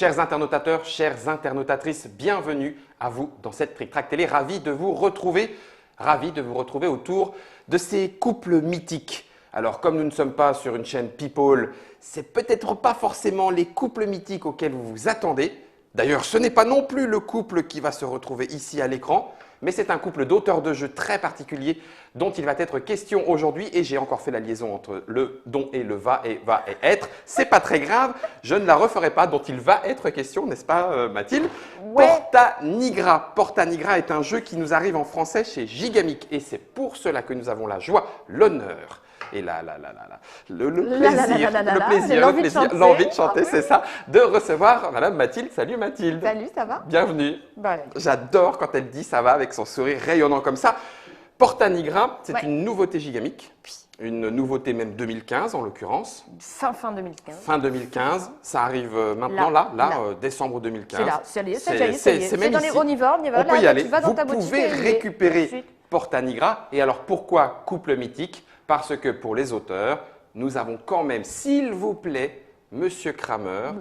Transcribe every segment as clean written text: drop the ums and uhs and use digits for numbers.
Chers internautateurs, chères internautatrices, bienvenue à vous dans cette Tric Trac Télé. Ravi de vous retrouver autour de ces couples mythiques. Alors, comme nous ne sommes pas sur une chaîne People, c'est peut-être pas forcément les couples mythiques auxquels vous vous attendez. D'ailleurs, ce n'est pas non plus le couple qui va se retrouver ici à l'écran, mais c'est un couple d'auteurs de jeux très particulier dont il va être question aujourd'hui. Et j'ai encore fait la liaison entre le don et le va et être. C'est pas très grave, je ne la referai pas, dont il va être question, n'est-ce pas Mathilde? Ouais. Porta Nigra. Porta Nigra est un jeu qui nous arrive en français chez Gigamic et c'est pour cela que nous avons la joie, l'honneur et le plaisir, l'envie de chanter, c'est ça, de recevoir Madame Mathilde. Salut Mathilde. Salut, ça va? Bienvenue. Bah, J'adore quand elle dit ça va avec son sourire rayonnant comme ça. Porta Nigra, c'est Ouais. une nouveauté Gigamic, une nouveauté même 2015 en l'occurrence. fin 2015. Fin 2015, ça arrive maintenant là, décembre 2015. C'est là, ça y est, ça y est. C'est même dans les ici. on y va, On là, peut y aller. tu vas dans Vous ta boutique pouvez et tout de récupérer suite. Porta Nigra. Et alors pourquoi couple mythique? Parce que pour les auteurs, nous avons quand même, s'il vous plaît, Monsieur Kramer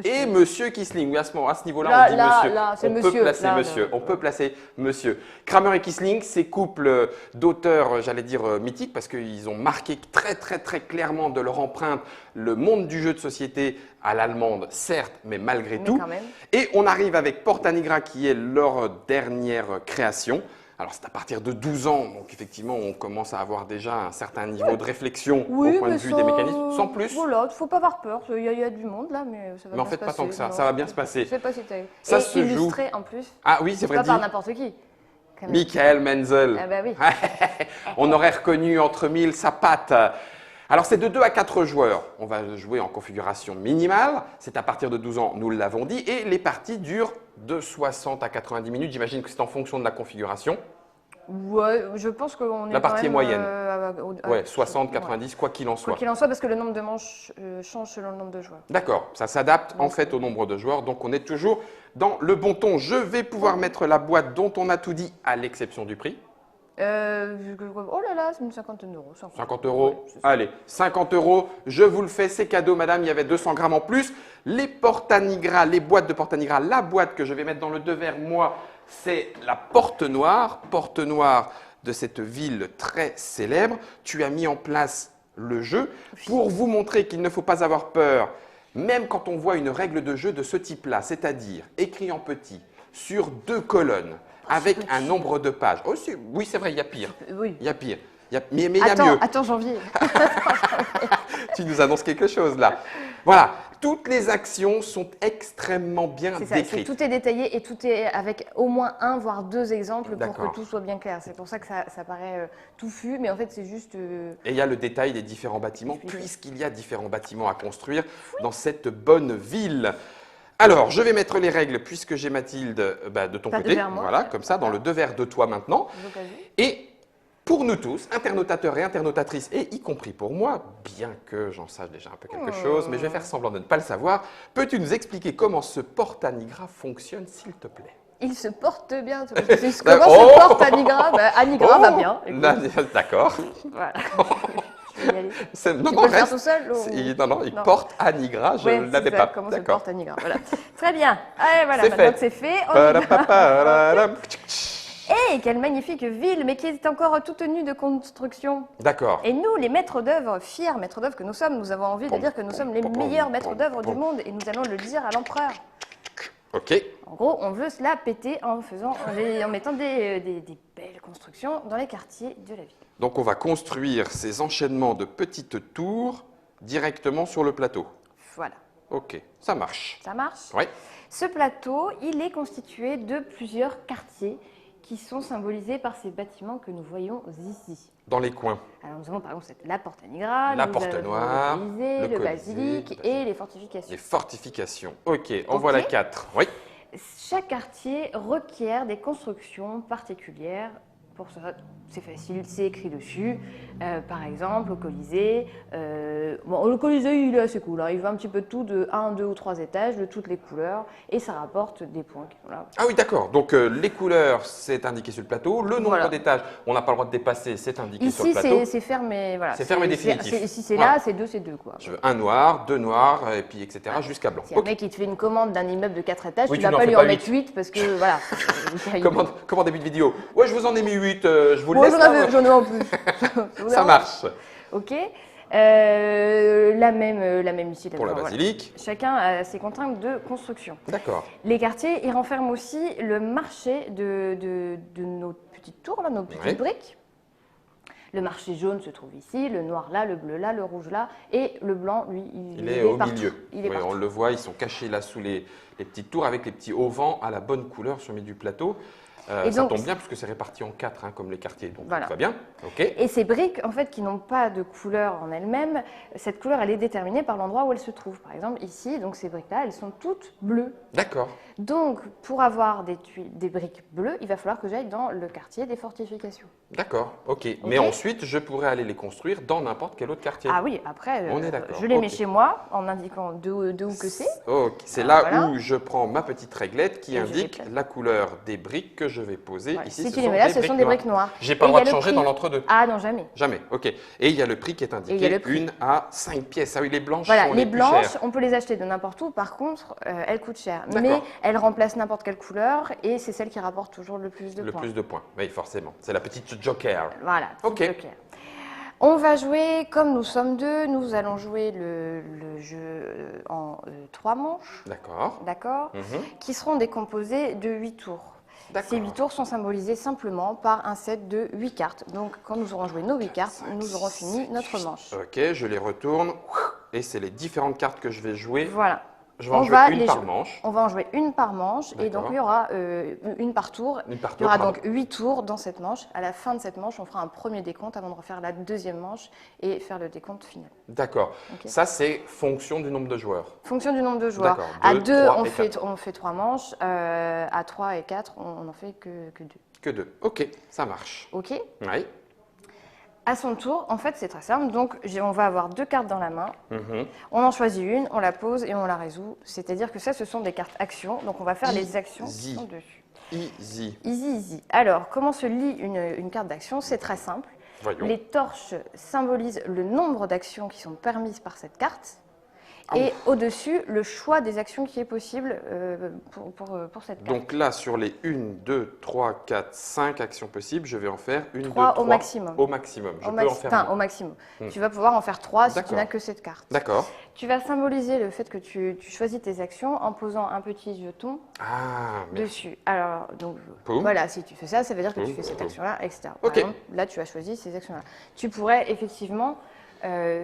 et Monsieur Kissling. Oui, à ce niveau-là, on dit Monsieur. C'est On peut monsieur. placer Monsieur. On peut placer Monsieur. Kramer et Kissling, ces couples d'auteurs, j'allais dire mythiques, parce qu'ils ont marqué très clairement de leur empreinte le monde du jeu de société à l'allemande, certes, mais malgré tout. Quand même. Et on arrive avec Porta Nigra, qui est leur dernière création. Alors, c'est à partir de 12 ans, donc effectivement, on commence à avoir déjà un certain niveau de réflexion au point de vue des mécanismes, sans plus. Voilà, il ne faut pas avoir peur, il y a du monde là, mais ça va Mais en bien fait, se pas passer. tant que ça, Non, ça va bien se passer. Je sais pas si tu as eu. Ça Et se joue. illustré en plus. Ah oui, c'est vrai Pas dit. par n'importe qui. quand même. Michael Menzel. Ah bah oui. On aurait reconnu entre mille sa patte. Alors, c'est de 2 à 4 joueurs. On va jouer en configuration minimale. C'est à partir de 12 ans, nous l'avons dit. Et les parties durent de 60 à 90 minutes. J'imagine que c'est en fonction de la configuration. Ouais, je pense qu'on est La partie quand même, moyenne. Ouais, 60, 90, quoi qu'il en soit. Quoi qu'il en soit, parce que le nombre de manches change selon le nombre de joueurs. D'accord, ça s'adapte en fait au nombre de joueurs, donc on est toujours dans le bon ton. Je vais pouvoir mettre la boîte dont on a tout dit, à l'exception du prix. Oh là là, c'est 50 euros. 50 euros, Ouais, c'est ça. allez, 50 euros, je vous le fais, c'est cadeau madame, il y avait 200 grammes en plus. Les Porta Nigra, les boîtes de Porta Nigra, la boîte que je vais mettre dans le devers, moi, c'est la porte noire de cette ville très célèbre. Tu as mis en place le jeu pour vous montrer qu'il ne faut pas avoir peur, même quand on voit une règle de jeu de ce type-là, c'est-à-dire écrit en petit sur 2 colonnes avec un nombre de pages. Oh, oui, c'est vrai, il y a pire. Oui. Il y a pire. Mais il y a mieux. Attends, janvier. Tu nous annonces quelque chose là. Voilà, toutes les actions sont extrêmement bien C'est ça, décrites. tout est détaillé et tout est avec au moins 1 voire 2 exemples pour D'accord. que tout soit bien clair. C'est pour ça que ça paraît touffu, mais en fait c'est juste… Et il y a le détail des différents bâtiments, puisqu'il y a différents bâtiments à construire dans cette bonne ville. Alors, je vais mettre les règles, puisque j'ai Mathilde de ton Pas côté. devers moi. Voilà, comme ça, dans le devers de toi maintenant. l'occasion. Et pour nous tous, internautateurs et internautatrices, et y compris pour moi, bien que j'en sache déjà un peu quelque chose, mais je vais faire semblant de ne pas le savoir, peux-tu nous expliquer comment ce Porta Nigra fonctionne, s'il te plaît? Il se porte bien. Comment se porte Anigra? Anigra va bien. écoute. D'accord. Voilà. Je vais y aller. Non, Tu non, peux le faire reste. tout seul Il porte à Nigra, je Ouais, ne c'est l'avais ça, pas. Comment se D'accord. porte Anigra. Voilà. Très bien. Allez, voilà, C'est maintenant fait. que c'est fait, on y va. Parapapararam. Hey, quelle magnifique ville, mais qui est encore toute nue de construction. D'accord. Et nous, les maîtres d'œuvre, fiers maîtres d'œuvre que nous sommes, nous avons envie de dire que nous sommes les meilleurs maîtres d'œuvre du monde et nous allons le dire à l'empereur. Ok. En gros, on veut se la péter en mettant des belles constructions dans les quartiers de la ville. Donc on va construire ces enchaînements de petites tours directement sur le plateau. Voilà, Ok, ça marche. ça marche? Oui. Ce plateau, il est constitué de plusieurs quartiers qui sont symbolisés par ces bâtiments que nous voyons ici. Dans les coins. Alors nous avons par exemple la Porta Nigra, La nous Porte avons Noire, le Colisée, le le Colisée, Basilique le et les fortifications. Les fortifications. Ok, en Ok. voilà 4. Oui. Chaque quartier requiert des constructions particulières Pour ça, c'est facile, c'est écrit dessus. Par exemple, au Colisée. Bon, le Colisée, il est assez cool. Hein. Il veut un petit peu de tout, de 1, 2 ou 3 étages, de toutes les couleurs. Et ça rapporte des points. Voilà. Ah oui, d'accord. Donc les couleurs, c'est indiqué sur le plateau. Le nombre Voilà. d'étages, on n'a pas le droit de dépasser, c'est indiqué sur le Ici, plateau. c'est fermé. Voilà. C'est fermé définitif. Ici, c'est Voilà. là, c'est 2, quoi. Je veux un noir, deux noirs, et puis etc. jusqu'à blanc. Si un Ok. mec qui te fait une commande d'un immeuble de 4 étages, Oui, tu tu vas n'en pas fais lui pas en mettre 8 parce que voilà. Comment début de vidéo? Ouais, je vous en ai mis 8, je vous le Moi, laisse. là, j'en ai en plus. Ça marche. Ok. La même ici. Pour la Voilà. basilique. Chacun a ses contraintes de construction. D'accord. Les quartiers, ils renferment aussi le marché de nos petites tours, là, nos petites Oui. briques. Le marché jaune se trouve ici, le noir là, le bleu là, le rouge là, et le blanc, lui, Il est au partout. milieu. Il est Oui, partout. on le voit, ils sont cachés là sous les petites tours avec les petits auvents à la bonne couleur sur le milieu du plateau. Et Ça donc, tombe bien puisque c'est réparti en 4 comme les quartiers, donc Voilà. tout va bien. Ok. Et ces briques, en fait, qui n'ont pas de couleur en elles-mêmes, cette couleur, elle est déterminée par l'endroit où elle se trouve. Par exemple, ici, donc ces briques-là, elles sont toutes bleues. D'accord. Donc, pour avoir des briques bleues, il va falloir que j'aille dans le quartier des fortifications. D'accord. Ok. Mais ensuite, je pourrais aller les construire dans n'importe quel autre quartier. Ah oui, après, On est d'accord. je les mets Ok. chez moi en indiquant d'où où que c'est. Ok. C'est Alors, là voilà. où je prends ma petite réglette qui Et je indique déplace. la couleur des briques que je vais poser. Voilà. Ici, Si ce tu les sont mets là, des ce sont des briques noires. J'ai pas Et le droit il y de a le changer prix. dans l'entre-deux. Ah non, jamais. Jamais. Ok. Et il y a le prix qui est Et il y a indiqué, le prix. 1 à 5 pièces. Ah oui, les blanches Voilà, sont les les plus blanches, chères. on peut les acheter de n'importe où. Par contre, elles coûtent cher. D'accord. Mais elles remplacent n'importe quelle couleur et c'est celle qui rapporte toujours le plus de Le points. plus de points. Oui, forcément. C'est la petite joker. Voilà. Ok. petit joker. On va jouer, comme nous sommes deux, nous allons jouer le jeu en 3 manches, D'accord. d'accord, Mhm. qui seront décomposées de 8 tours. D'accord. Ces 8 tours sont symbolisés simplement par un set de 8 cartes. Donc, quand nous aurons joué nos 8 cartes, nous aurons fini notre manche. Ok, je les retourne. Et c'est les différentes cartes que je vais jouer. Voilà. Je vais en On jouer va une les par jouer. manche. On va en jouer une par manche et donc D'accord. il y aura une par tour. Une par Il y tour, aura pardon. donc 8 tours dans cette manche. À la fin de cette manche, on fera un premier décompte avant de refaire la deuxième manche et faire le décompte final. D'accord. Ok. Ça, c'est fonction du nombre de joueurs. Fonction du nombre de joueurs. D'accord. À Deux, 2, trois on et fait 3 manches. À 3 et 4, on n'en fait que 2. Que 2. Ok, ça marche. OK. Oui. À son tour, en fait, c'est très simple. Donc, on va avoir 2 cartes dans la main. Mhm. On en choisit une, on la pose et on la résout. C'est-à-dire que ça, ce sont des cartes actions. Donc, on va faire les actions qui Easy. sont dessus. Easy. Easy, easy. Alors, comment se lit une carte d'action? C'est très simple. Voyons. Les torches symbolisent le nombre d'actions qui sont permises par cette carte. Ah Et au-dessus, le choix des actions qui est possible pour cette carte. Donc là, sur les 1, 2, 3, 4, 5 actions possibles, je vais en faire 1, 2, 3 3. au maximum. Au maximum. Je Au peux maxi- en faire enfin, moins. au maximum. Tu vas pouvoir en faire 3 si tu D'accord. n'as que cette carte. D'accord. Tu vas symboliser le fait que tu choisis tes actions en posant un petit jeton Ah, mais dessus. Alors, donc, Poum. voilà, si tu fais ça, ça veut dire que Poum, tu fais cette poum. action-là, etc. Par Ok. exemple, là, tu as choisi ces actions-là. Tu pourrais effectivement,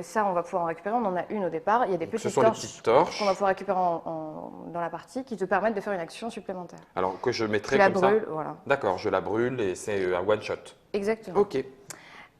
ça, on va pouvoir en récupérer. On en a une au départ. Il y a des ce petites sont les torches petites torches. qu'on va pouvoir récupérer dans la partie qui te permettent de faire une action supplémentaire. Alors que je mettrai Tu la comme brûles, ça. voilà. D'accord, je la brûle et c'est un one shot. Exactement. Ok.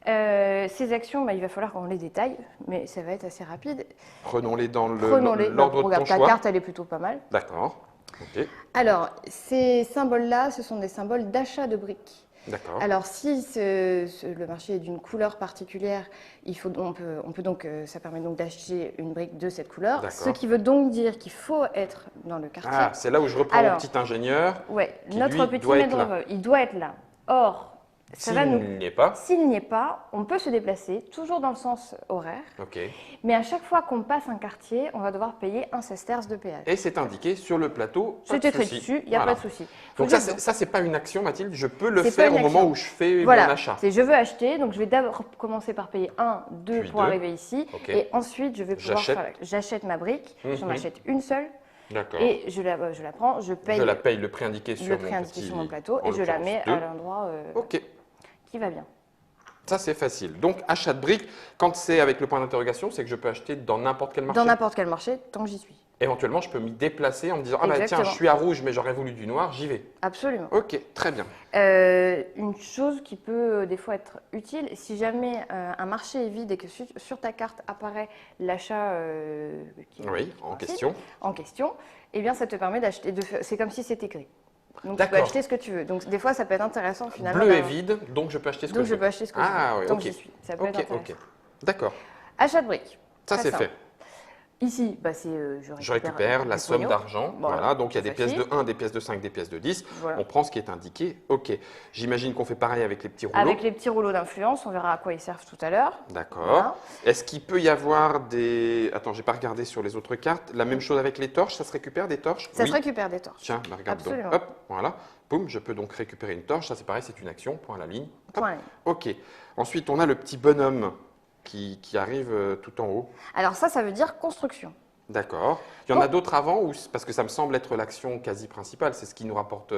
Ces actions, il va falloir qu'on les détaille, mais ça va être assez rapide. Prenons-les dans Prenons-les. l'ordre de ton Regarde, ta choix. carte, elle est plutôt pas mal. D'accord. Ok. Alors, ces symboles-là, ce sont des symboles d'achat de briques. D'accord. Alors, si le marché est d'une couleur particulière, on peut donc, ça permet donc d'acheter une brique de cette couleur. D'accord. Ce qui veut donc dire qu'il faut être dans le quartier. Ah, c'est là où je reprends Alors, mon petit ingénieur. Ouais, qui, notre lui, petit doit être maître là. d'œuvre, il doit être là. Or, ça va nous. S'il n'y est pas. S'il n'y est pas, on peut se déplacer, toujours dans le sens horaire, Ok. mais à chaque fois qu'on passe un quartier, on va devoir payer un sesterce de péage. Et c'est indiqué sur le plateau. pas C'est de écrit souci. dessus, il n'y a Voilà. pas de souci. Donc Faut ça, c'est pas une action, Mathilde. Je peux le C'est faire pas au une moment action. où je fais Voilà, mon achat. c'est je veux acheter, donc je vais d'abord commencer par payer 1, 2 Puis pour deux. arriver ici, Ok. et ensuite je vais pouvoir J'achète. faire. J'achète ma brique, j'en Mhm. achète une seule, D'accord. et je la prends, je paye Je la paye le prix indiqué sur le mon prix indiqué petit- sur mon plateau, en et je la l'occurrence mets deux. à l'endroit Ok. qui va bien. Ça, c'est facile. Donc, achat de briques, quand c'est avec le point d'interrogation, c'est que je peux acheter dans n'importe quel marché. Dans n'importe quel marché, tant que j'y suis. Éventuellement, je peux m'y déplacer en me disant, ah bah tiens, Exactement. je suis à rouge, mais j'aurais voulu du noir, j'y vais. Absolument. Ok, très bien. Une chose qui peut des fois être utile, si jamais un marché est vide et que sur ta carte apparaît l'achat Oui, en question. en question, eh bien ça te permet d'acheter, c'est comme si c'était écrit. Donc tu peux acheter ce que tu veux. Donc des fois, ça peut être intéressant finalement. Bleu est vide, donc je peux acheter ce que je veux. Donc je peux acheter ce que je veux. Ah oui, donc ok. j'y suis. Ça peut être intéressant. D'accord. Achat de briques. Ça, Très c'est simple. fait. Ici, c'est Je récupère la somme d'argent. Voilà. Donc il y a des pièces de 1, des pièces de 5, des pièces de 10. Voilà. On prend ce qui est indiqué. OK. J'imagine qu'on fait pareil avec les petits rouleaux. Avec les petits rouleaux d'influence, on verra à quoi ils servent tout à l'heure. D'accord. Voilà. Est-ce qu'il peut y avoir des… Attends, j'ai pas regardé sur les autres cartes. La même chose avec les torches, ça se récupère des torches? Ça Oui. se récupère des torches. Tiens, bah, regarde Absolument. donc. Hop, voilà. Boum, je peux donc récupérer une torche. Ça, c'est pareil, c'est une action. Point à la ligne. Hop. Point à la ligne. OK. Ensuite, on a le petit bonhomme qui arrive tout en haut. Alors ça veut dire construction. D'accord. Il y en a d'autres avant ou parce que ça me semble être l'action quasi principale, c'est ce qui nous rapporte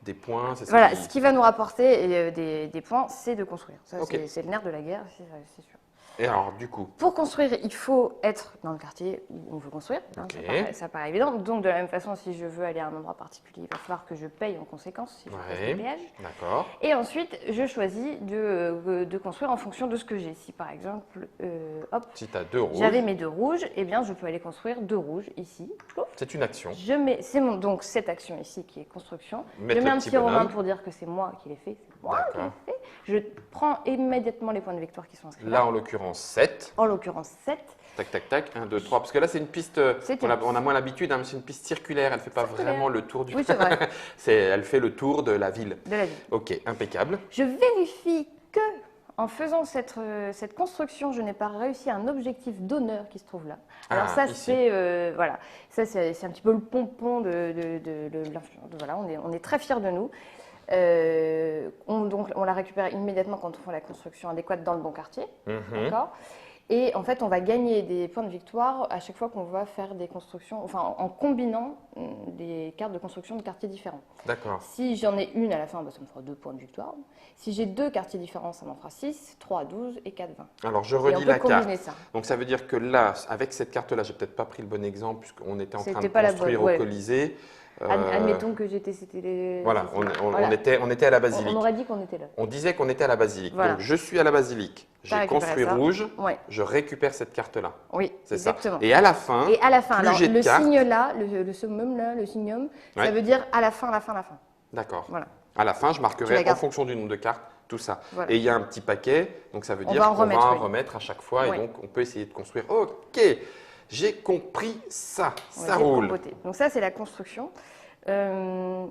des points. Voilà, ce qui va nous rapporter des points, c'est de construire. Ça, Ok. c'est le nerf de la guerre, c'est sûr. Et alors, du coup, Pour construire, il faut être dans le quartier où on veut construire. Hein, Ok. ça paraît évident. Donc, de la même façon, si je veux aller à un endroit particulier, il va falloir que je paye en conséquence si je passe Ouais. le péage. d'accord. Et ensuite, je choisis de construire en fonction de ce que j'ai. Si par exemple, Si tu as 2 rouges, j'avais mes 2 rouges, eh bien, je peux aller construire 2 rouges ici. Plouf. c'est une action. Donc cette action ici qui est construction. Mettre je mets le un petit petit romain bonhomme. pour dire que c'est moi qui l'ai fait. C'est moi qui l'ai D'accord. fait. Je prends immédiatement les points de victoire qui sont inscrits Là, en l'occurrence, 7. En l'occurrence 7. Tac, tac, tac. 1, 2, 3. Parce que là, c'est une piste, C'est on a, une on a moins l'habitude, hein, mais c'est une piste circulaire. Elle ne fait pas Circulaire. vraiment le tour du… Oui, c'est vrai. Elle fait le tour de la ville. De la ville. Ok, impeccable. Je vérifie que, en faisant cette construction, je n'ai pas réussi un objectif d'honneur qui se trouve là. Alors Ah, ça, ici. c'est voilà, ça c'est un petit peu le pompon de l'influence. Voilà, on est très fiers de nous. Donc on la récupère immédiatement quand on fait la construction adéquate dans le bon quartier. Mhm. D'accord. Et en fait, on va gagner des points de victoire à chaque fois qu'on va faire des constructions, enfin en combinant des cartes de construction de quartiers différents. D'accord. Si j'en ai une à la fin, ça me fera 2 points de victoire. Si j'ai 2 quartiers différents, ça m'en fera 6, 3, 12 et 4, 20. Alors, je Et on relis peut la carte. combiner ça. Donc ça veut dire que là, avec cette carte-là, j'ai peut-être pas pris le bon exemple puisqu'on était en train de C'était pas la construire bonne, au ouais. Colisée. Admettons que c'était les… Voilà, Voilà. on était à la basilique. On aurait dit qu'on était là. On disait qu'on était à la basilique. Voilà. Donc je suis à la basilique. T'as J'ai récupéré construit ça. rouge. Ouais. Je récupère cette carte-là. Oui, C'est ça. exactement. Et à la fin, Et à la fin, plus alors j'ai de le cartes- signe là, le summum là, le signum, Ouais. ça veut dire à la fin, la fin, la fin. D'accord. Voilà. À la fin, je Tu la marquerai en gardes. fonction du nombre de cartes tout ça. Voilà. Et il y a un petit paquet, donc ça veut On dire va en qu'on va en remettre, oui. remettre à chaque fois. Oui. Et donc on peut essayer de construire. Ok, j'ai compris ça. On va Ça dire roule. compoter. Donc ça, c'est la construction.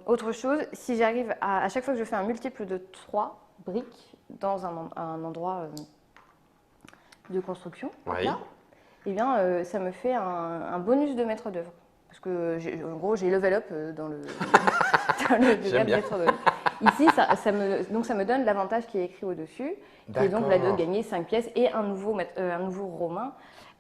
Autre chose, si j'arrive à chaque fois que je fais un multiple de 3 briques dans un endroit de construction, Oui. là, eh bien, ça me fait un bonus de maître d'œuvre. Parce que, en gros, j'ai level up dans le, dans le J'aime bien. maître d'œuvre. Ici, ça me donne l'avantage qui est écrit au-dessus, qui est donc là de D'accord. gagner 5 pièces et un nouveau romain.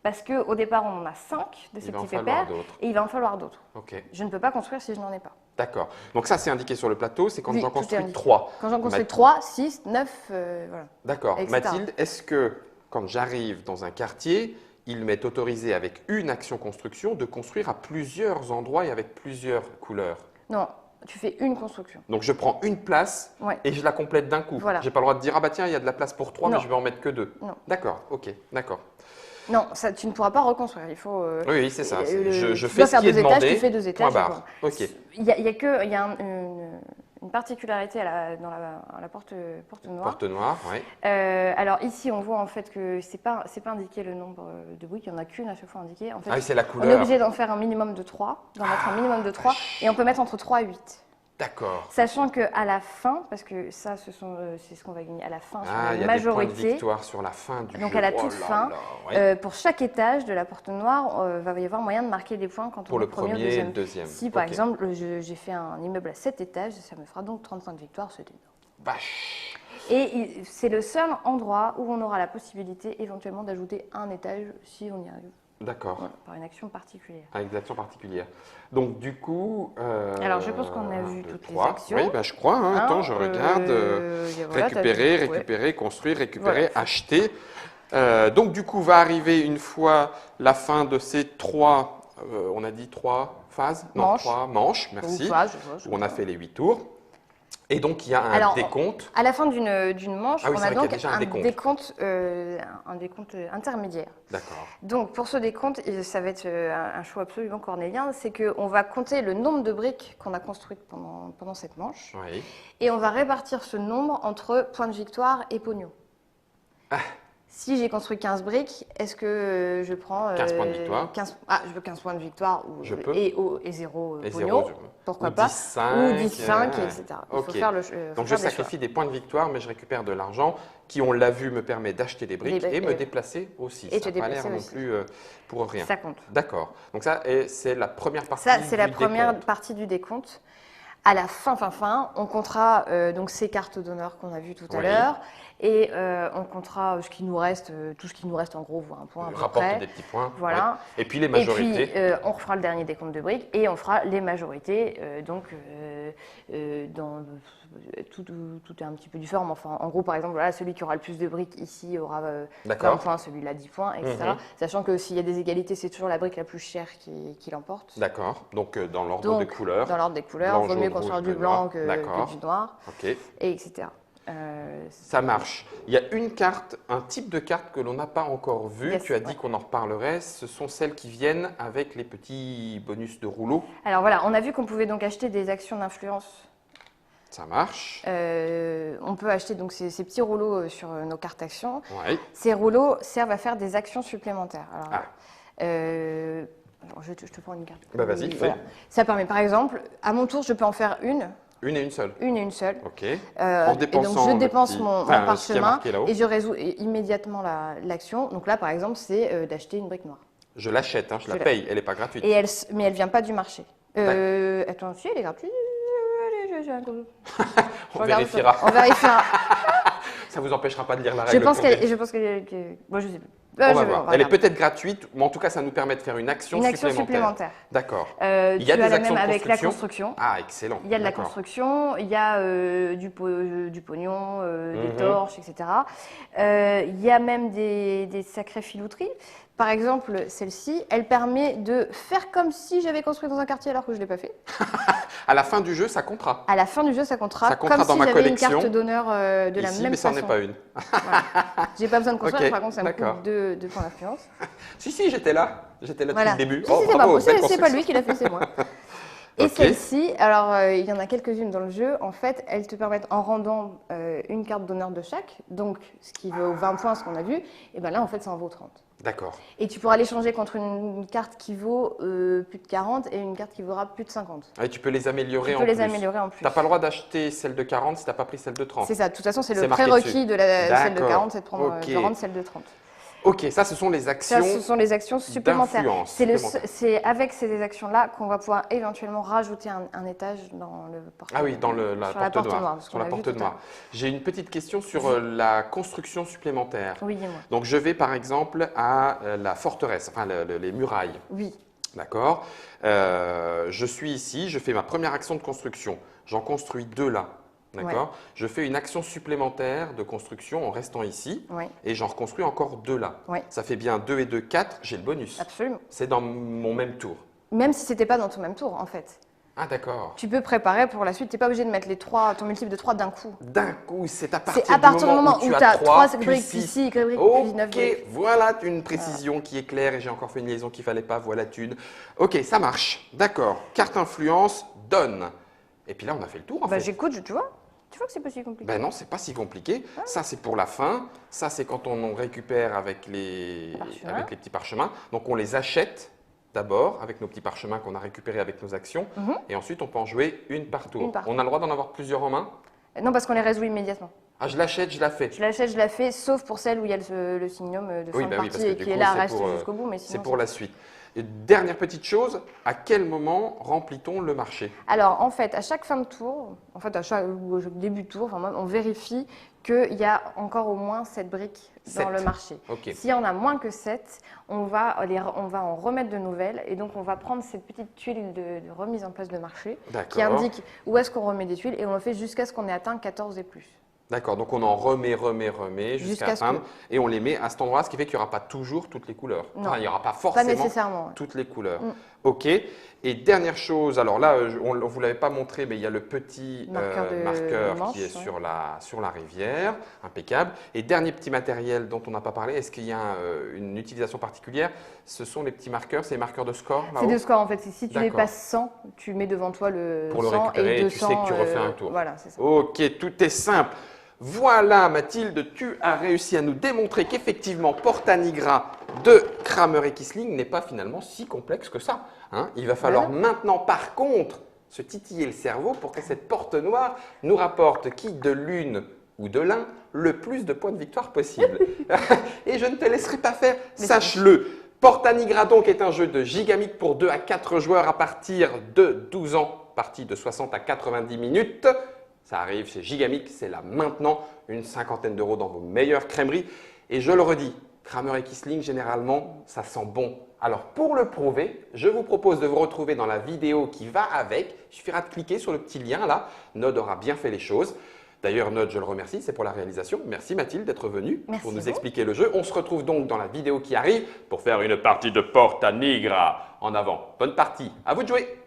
Parce qu'au départ, on en a 5 de ces Il va en petits falloir pépères d'autres. et il va en falloir d'autres. Ok, Je ne peux pas construire si je n'en ai pas. d'accord. Donc ça, c'est indiqué sur le plateau. C'est quand Oui, j'en tout est construis indiqué. 3. Quand j'en construis Math- 3, 6, 9, voilà. D'accord. etc. Mathilde, est-ce que quand j'arrive dans un quartier, il m'est autorisé avec une action construction de construire à plusieurs endroits et avec plusieurs couleurs? Non, tu fais une construction. Donc je prends une place Ouais. et je la complète d'un coup. Voilà. J'ai pas le droit de dire ah bah tiens il y a de la place pour 3 mais Non. je vais en mettre que 2. Non. D'accord, ok, d'accord. Non, ça, tu ne pourras pas reconstruire. Il faut. Oui, oui, c'est ça. Je tu fais dois ce faire qui est 2 étages, demandé. tu fais 2 étages. Point barre. Ok. Il y a une particularité dans la porte noire. Porte noire, oui. Alors ici, on voit en fait que c'est pas indiqué le nombre de briques. Il n'y en a qu'une à chaque fois indiquée. En fait, Ah oui, c'est la on est couleur. obligé d'en faire un minimum de 3, d'en mettre un minimum de 3, et on peut mettre entre 3 et 8. D'accord. Sachant qu'à la fin, parce que ça, c'est ce qu'on va gagner à la fin sur Ah, il y la a des points de majorité. victoire sur la fin du Donc jeu. à la Oh toute là fin, là, ouais. pour chaque étage de la porte noire, va y avoir moyen de marquer des points quand Pour on est le premier ou premier et deuxième. le deuxième. Si par Ok. exemple, j'ai fait un immeuble à 7 étages, ça me fera donc 35 victoires, c'est énorme. Vache. Et c'est le seul endroit où on aura la possibilité éventuellement d'ajouter un étage si on y arrive, D'accord. voilà, par une action particulière. Avec des actions particulières. Donc du coup. Alors, je pense qu'on a vu 2, toutes les 3. actions. Oui, bah, je crois. Hein. Attends, je regarde. Voilà, Récupérer, t'as tout, ouais. récupérer, construire, récupérer, Voilà. acheter. Donc du coup, va arriver une fois la fin de ces 3, on a dit 3 phases? Non, Manches. 3 manches, merci. Ou pas, je vois, Où on a fait les 8 tours. Et donc, il y a un Alors, décompte. À la fin d'une manche, Ah oui, on c'est a vrai qu'il y a donc déjà un décompte. un décompte intermédiaire. D'accord. Donc, pour ce décompte, et ça va être un choix absolument cornélien, c'est qu'on va compter le nombre de briques qu'on a construites pendant cette manche, Oui. et on va répartir ce nombre entre points de victoire et pognon. Ah. Si j'ai construit 15 briques, est-ce que je prends 15 points de victoire. je veux 15 points de victoire Je peux. et 0 Et pognon, 0, pourquoi ou pas, 10, 5, ou 10, 5, etc. Il ok. faut faire Donc, je faire des choix. sacrifie des points de victoire, mais je récupère de l'argent qui, on l'a vu, me permet d'acheter des briques Des briques, et me déplacer aussi. et Ça te n'a pas l'air déplacer non aussi. plus pour rien. Ça compte. D'accord. Donc, ça, c'est la première partie Ça, c'est la du première décompte. partie du décompte. À la fin, on comptera donc ces cartes d'honneur qu'on a vues tout à Oui. l'heure, et on comptera ce qui nous reste, tout ce qui nous reste en gros, voire un point à peu Rapporte près. des petits points. Voilà. ouais. Et puis, les Et majorités. puis, on refera le dernier décompte de briques et on fera les majorités. Tout est un petit peu différent. Mais enfin, en gros, par exemple, voilà, celui qui aura le plus de briques ici aura 20 D'accord. points, celui-là 10 points, etc. Mhm. Sachant que s'il y a des égalités, c'est toujours la brique la plus chère qui l'emporte. D'accord. Donc, dans l'ordre Donc, des couleurs. dans l'ordre des couleurs, Blanc, il vaut mieux jaune, construire rouge, du bleu, noir. blanc que D'accord. du noir, Ok. et etc. Ça marche. Il y a une carte, un type de carte que l'on n'a pas encore vu. Yes, Tu as dit ouais. qu'on en reparlerait. Ce sont celles qui viennent avec les petits bonus de rouleau. Alors voilà, on a vu qu'on pouvait donc acheter des actions d'influence. Ça marche. On peut acheter donc ces petits rouleaux sur nos cartes actions. Oui. Ces rouleaux servent à faire des actions supplémentaires. Alors, Ah. alors, je te prends une carte. Bah, vas-y, fais. Voilà. Ça permet par exemple, à mon tour, je peux en faire Une et une seule. une et une seule. Ok. Et En donc dépensant je le dépense petit- mon enfin, ce qui a parchemin marqué là-haut. et je résous immédiatement l'action. Donc là, par exemple, c'est d'acheter une brique noire. Je l'achète, hein, je la Je la- paye. Elle n'est pas gratuite. Mais elle vient pas du marché. Attends, si, elle est gratuite. J'ai un gros- On Regarde vérifiera. ça. On vérifiera. Ça vous empêchera pas de lire la Je règle. pense complète. moi, je sais plus. On Je va vais voir. voir, Elle est regarde. peut-être gratuite, mais en tout cas, ça nous permet de faire une action Une action supplémentaire. supplémentaire. D'accord. Tu Il y a as des la actions même de avec la construction. construction. Ah, excellent. Il y a de la D'accord. construction, il y a du pognon, des Mhm. torches, etc. Il y a même des sacrées filouteries. Par exemple, celle-ci, elle permet de faire comme si j'avais construit dans un quartier alors que je ne l'ai pas fait. À la fin du jeu, ça comptera. À la fin du jeu, ça comptera, Ça comptera comme dans si ma j'avais une collection. carte d'honneur de la Ici, même mais ça n'en façon. est pas une. J'ai pas besoin de construire, Ok, par contre, ça me d'accord. coûte deux points d'influence. Si, j'étais là. J'étais là Voilà. depuis le début. Si, Oh, c'est bravo, pas, belle c'est pas construction. lui qui l'a fait, c'est moi. Et Ok. celle-ci, alors il y en a quelques-unes dans le jeu, en fait, elles te permettent en rendant une carte d'honneur de chaque, donc ce qui vaut 20 points, ce qu'on a vu, et bien là, en fait, ça en vaut 30. D'accord. Et tu pourras l'échanger contre une carte qui vaut plus de 40 et une carte qui vaudra plus de 50. Et tu peux les améliorer Tu en peux les plus. améliorer en plus. Tu n'as pas le droit d'acheter celle de 40 si tu n'as pas pris celle de 30. C'est ça, de toute façon, c'est C'est le marqué prérequis dessus. de celle de D'accord. 40, c'est de prendre Ok. de rendre celle de 30. Ok, ça, ce sont les Ça, actions. ce sont les actions supplémentaires. d'influence supplémentaires. C'est avec ces actions-là qu'on va pouvoir éventuellement rajouter un étage dans le porte Ah oui, dans la sur la porte porte noire. noire, parce Sur qu'on la l'a vu porte tout à noire. l'heure. J'ai une petite question sur la construction supplémentaire. Oui, dis-moi. Donc, je vais par exemple à la forteresse, enfin les murailles. Oui. D'accord. Je suis ici, je fais ma première action de construction. J'en construis deux là. D'accord. Je fais une action supplémentaire de construction en restant ici Oui, et j'en reconstruis encore deux là. oui, Ça fait bien 2 et 2, 4. J'ai le bonus. absolument. C'est dans mon même tour. Même si c'était pas dans ton même tour, en fait. Ah, d'accord. Tu peux préparer pour la suite. Tu n'es pas obligé de mettre ton multiple de 3 d'un coup. D'un coup, c'est à partir, C'est à partir du moment où où tu tu as 3 puis briques, six. puis 6 briques, puis 9 Ok, briques. voilà une précision qui est claire et j'ai encore fait une liaison qu'il fallait pas, voilà une. Ok, ça marche. D'accord. Carte influence, donne. Et puis là, on a fait le tour en Bah, fait. j'écoute, tu vois. Tu vois que c'est pas si compliqué. Ben non, c'est pas si compliqué. Ça, c'est pour la fin. Ça, c'est quand on en récupère avec les petits parchemins. Donc, on les achète d'abord avec nos petits parchemins qu'on a récupérés avec nos actions. Et ensuite, on peut en jouer une par tour. Une par On a le droit d'en avoir plusieurs en main. Non, parce qu'on les résout immédiatement. Ah, je l'achète, je la fais. Je l'achète, je la fais, sauf pour celle où il y a le signum de fin Oui, de bah oui, partie parce que et du qui est coup, là, c'est reste pour, jusqu'au bout. Mais C'est sinon, pour la suite. Et dernière petite chose, à quel moment remplit-on le marché? Alors, en fait, à chaque fin de tour, en fait, à chaque début de tour, enfin, on vérifie qu'il y a encore au moins 7 briques dans 7. le marché. Ok. S'il y en a moins que 7, on va en remettre de nouvelles. Et donc, on va prendre cette petite tuile de remise en place de marché qui D'accord. indique où est-ce qu'on remet des tuiles. Et on le fait jusqu'à ce qu'on ait atteint 14 et plus. D'accord, donc on en remet jusqu'à Jusqu'à ce atteindre et on les met à cet endroit, ce qui fait qu'il n'y aura pas toujours toutes les couleurs. Non. Enfin, il n'y aura pas Pas forcément nécessairement. toutes les couleurs. Ok. Et dernière chose, alors là, on ne vous l'avait pas montré, mais il y a le petit Marqueur de marqueur qui est manche, sur la rivière, impeccable. Et dernier petit matériel dont on n'a pas parlé, est-ce qu'il y a une utilisation particulière? Ce sont les petits marqueurs, c'est les marqueurs de score C'est là-haut? de score en fait. Si tu D'accord. dépasses 100, tu mets devant toi le Pour le 100 récupérer et et tu sais 200. que tu refais un tour. Voilà, c'est ça. Ok, tout est simple. Voilà Mathilde, tu as réussi à nous démontrer qu'effectivement Porta Nigra de Kramer et Kissling n'est pas finalement si complexe que ça. Hein. Il va falloir maintenant par contre se titiller le cerveau pour que cette porte noire nous rapporte qui de l'une ou de l'un le plus de points de victoire possible. Et je ne te laisserai pas faire, sache-le. Porta Nigra donc est un jeu de Gigamic pour 2 à 4 joueurs à partir de 12 ans, partie de 60 à 90 minutes. Ça arrive chez Gigamic, c'est là maintenant, une cinquantaine d'euros dans vos meilleures crèmeries. Et je le redis, Kramer et Kissling, généralement, ça sent bon. Alors pour le prouver, je vous propose de vous retrouver dans la vidéo qui va avec. Il suffira de cliquer sur le petit lien là. Nod aura bien fait les choses. D'ailleurs, Nod, je le remercie, c'est pour la réalisation. Merci Mathilde d'être venue pour nous expliquer le jeu. On se retrouve donc dans la vidéo qui arrive pour faire une partie de Porta Nigra. En avant, bonne partie, à vous de jouer!